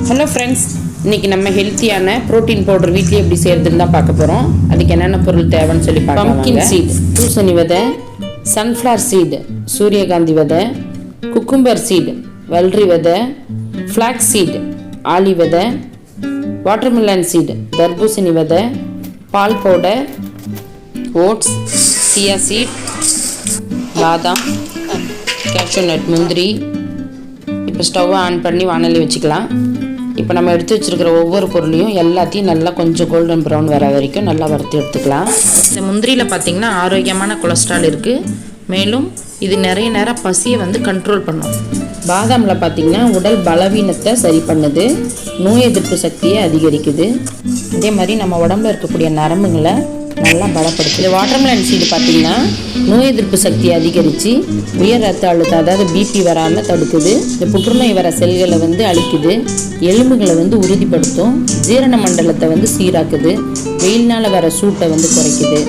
Hello friends, இன்றைக்கி நம்ம ஹெல்த்தியான ப்ரோட்டீன் பவுடர் வீட்லேயே எப்படி செய்கிறதுன்னு தான் பார்க்க போகிறோம். அதுக்கு என்னென்ன பொருள் தேவைன்னு சொல்லி பார்க்கலாம். பம்ப்கின் சீட், பூசணி விதை, சன்ஃப்ளவர் சீடு, சூரியகாந்தி விதை, குக்கும்பர் சீடு, வல்ரி விதை, ஃப்ளாக்ஸ் சீடு, ஆலி விதை, வாட்டர்மெலன் சீடு, தர்பூசணி விதை, பால் பவுடர், ஓட்ஸ், சியா சீட், பாதாம், கேஷ்யூ நட், முந்திரி. இப்போ ஸ்டவ்வை ஆன் பண்ணி வானலி வச்சுக்கலாம். இப்போ நம்ம எடுத்து வச்சுருக்கிற ஒவ்வொரு பொருளையும் எல்லாத்தையும் நல்லா கொஞ்சம் கோல்டன் ப்ரௌன் வர வரைக்கும் நல்லா வறுத்து எடுத்துக்கலாம். இந்த முந்திரியில் பார்த்திங்கன்னா ஆரோக்கியமான கொலஸ்ட்ரால் இருக்குது. மேலும் இது நிறைய நேரம் பசியை கண்ட்ரோல் பண்ணும். பாதாமில் பார்த்திங்கன்னா உடல் பலவீனத்தை சரி பண்ணுது, நோய் எதிர்ப்பு சக்தியை அதிகரிக்குது. இதே மாதிரி நம்ம உடம்புல இருக்கக்கூடிய நரம்புகளை நல்லா பலப்படுத்து. இந்த வாட்டர்மெலன் சீடு பார்த்திங்கன்னா நோய் எதிர்ப்பு சக்தியை அதிகரித்து உயர் ரத்த அழுத்தம், அதாவது பிபி வராமல் தடுக்குது. இந்த புற்றுநோய் வர செல்களை அழிக்குது, எலும்புகளை உறுதிப்படுத்தும், ஜீரண மண்டலத்தை சீராக்குது, வெயில்னால் வர சூட்டை குறைக்குது,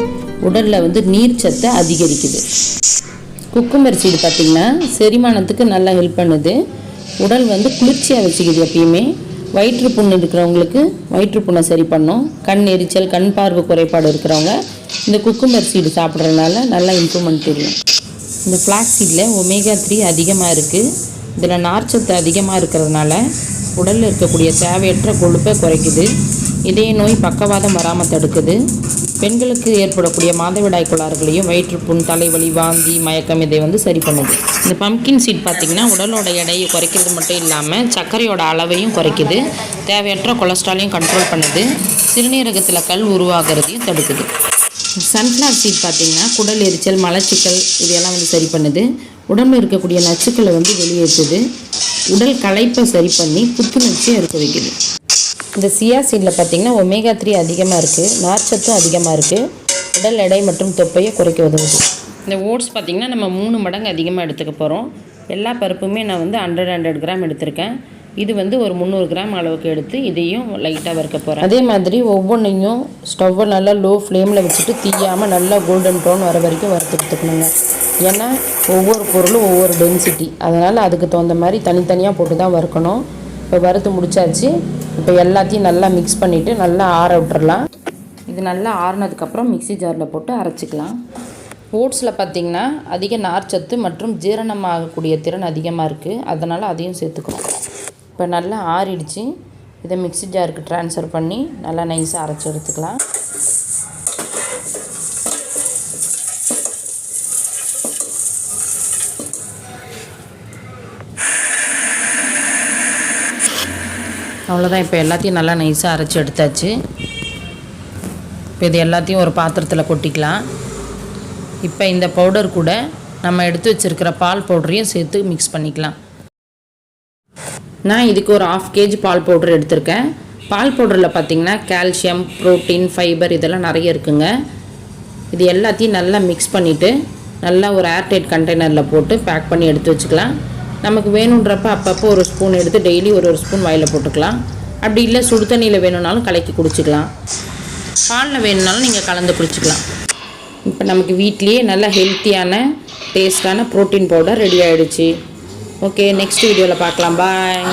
உடலில் நீர்ச்சத்தை அதிகரிக்குது. குக்கும்பர் சீடு பார்த்திங்கன்னா செரிமானத்துக்கு நல்லா ஹெல்ப் பண்ணுது, உடல் குளிர்ச்சியாக வச்சுக்குது. எப்பயுமே வயிற்றுப்புண் இருக்கிறவங்களுக்கு வயிற்றுப்புண்ணை சரி பண்ணும். கண் எரிச்சல், கண் பார்வை குறைபாடு இருக்கிறவங்க இந்த குக்கும்பர் சீடு சாப்பிட்றதுனால நல்லா இம்ப்ரூவ்மெண்ட் தெரியும். இந்த ஃப்ளாக்ஸ் சீடில் ஒமேகா 3 அதிகமாக இருக்குது. இதில் நார்ச்சத்து அதிகமாக இருக்கிறதுனால உடலில் இருக்கக்கூடிய தேவையற்ற கொழுப்பை குறைக்குது, இதய நோய் பக்கவாதம் வராமல் தடுக்குது, பெண்களுக்கு ஏற்படக்கூடிய மாதவிடாய் கோளாறுகளையும், வயிற்றுப்புண், தலைவலி, வாந்தி, மயக்கம் இதை சரி பண்ணுது. இந்த பம்ப்கின் சீட் பார்த்திங்கன்னா உடலோட எடையை குறைக்கிறது மட்டும் இல்லாமல் சர்க்கரையோட அளவையும் குறைக்குது, தேவையற்ற கொலஸ்ட்ராலையும் கண்ட்ரோல் பண்ணுது, சிறுநீரகத்தில் கல் உருவாகிறதையும் தடுக்குது. சன்ஃப்ளவர் சீட் பார்த்திங்கன்னா குடல் எரிச்சல், மலச்சிக்கல் இதையெல்லாம் சரி பண்ணுது, உடம்பில் இருக்கக்கூடிய நச்சுக்களை வெளியேற்றுது, உடல் களைப்பை சரி பண்ணி புத்துணர்ச்சியை இருக்க வைக்குது. இந்த சியா சீடில் பார்த்திங்கன்னா ஒமேகா 3 அதிகமாக இருக்குது, நார்ச்சத்தும் அதிகமாக இருக்குது, உடல் எடை மற்றும் தொப்பையை குறைக்க உதவுது. இந்த ஓட்ஸ் பார்த்திங்கன்னா நம்ம 3 மடங்கு அதிகமாக எடுத்துக்க போகிறோம். எல்லா பருப்புமே நான் 100 கிராம் எடுத்திருக்கேன். இது ஒரு 300 கிராம் அளவுக்கு எடுத்து இதையும் லைட்டாக வறுக்க போகிறேன். அதே மாதிரி ஒவ்வொன்றையும் ஸ்டவ்வை நல்லா லோ ஃப்ளேமில் வச்சுட்டு தீயாமல் நல்லா கோல்டன் ப்ரௌன் வர வரைக்கும் வறுத்து எடுத்துக்கணுங்க. ஏன்னா ஒவ்வொரு பொருளும் ஒவ்வொரு டென்சிட்டி, அதனால் அதுக்கு தகுந்த மாதிரி தனித்தனியாக போட்டு தான் வறுக்கணும். இப்போ வறுத்து முடிச்சாச்சு. இப்போ எல்லாத்தையும் நல்லா மிக்ஸ் பண்ணிவிட்டு நல்லா ஆற விட்டுறலாம். இது நல்லா ஆறினதுக்கப்புறம் மிக்ஸி ஜாரில் போட்டு அரைச்சிக்கலாம். ஓட்ஸில் பார்த்திங்கன்னா அதிக நார்ச்சத்து மற்றும் ஜீரணமாகக்கூடிய திறன் அதிகமாக இருக்குது, அதனால் அதையும் சேர்த்துக்கிறோம். இப்போ நல்லா ஆறிடுச்சு. இதை மிக்ஸி ஜாருக்கு ட்ரான்ஸ்ஃபர் பண்ணி நல்லா நைஸாக அரைச்சி எடுத்துக்கலாம். அவ்வளோதான். இப்போ எல்லாத்தையும் நல்லா நைஸாக அரைச்சி எடுத்தாச்சு. இப்போ இது எல்லாத்தையும் ஒரு பாத்திரத்தில் கொட்டிக்கலாம். இப்போ இந்த பவுடர் கூட நம்ம எடுத்து வச்சுருக்கிற பால் பவுடரையும் சேர்த்து மிக்ஸ் பண்ணிக்கலாம். நான் இதுக்கு ஒரு 1/2 kg பால் பவுடர் எடுத்திருக்கேன். பால் பவுடரில் பார்த்திங்கன்னா கால்சியம், புரோட்டீன், ஃபைபர் இதெல்லாம் நிறைய இருக்குங்க. இது எல்லாத்தையும் நல்லா மிக்ஸ் பண்ணிவிட்டு நல்லா ஒரு ஏர்டைட் கண்டெய்னரில் போட்டு பேக் பண்ணி எடுத்து வச்சுக்கலாம். நமக்கு வேணுன்றப்ப அப்பப்போ ஒரு ஸ்பூன் எடுத்து டெய்லி ஒரு ஸ்பூன் வாயில் போட்டுக்கலாம். அப்படி இல்லை சுடு தண்ணியில் வேணும்னாலும் கலக்கி குடிச்சிக்கலாம், பாலில் வேணும்னாலும் நீங்கள் கலந்து குடிச்சிக்கலாம். இப்போ நமக்கு வீட்லேயே நல்ல ஹெல்த்தியான டேஸ்டான ப்ரோட்டீன் பவுடர் ரெடி ஆகிடுச்சு. ஓகே, நெக்ஸ்ட் வீடியோவில் பார்க்கலாம். பாய்.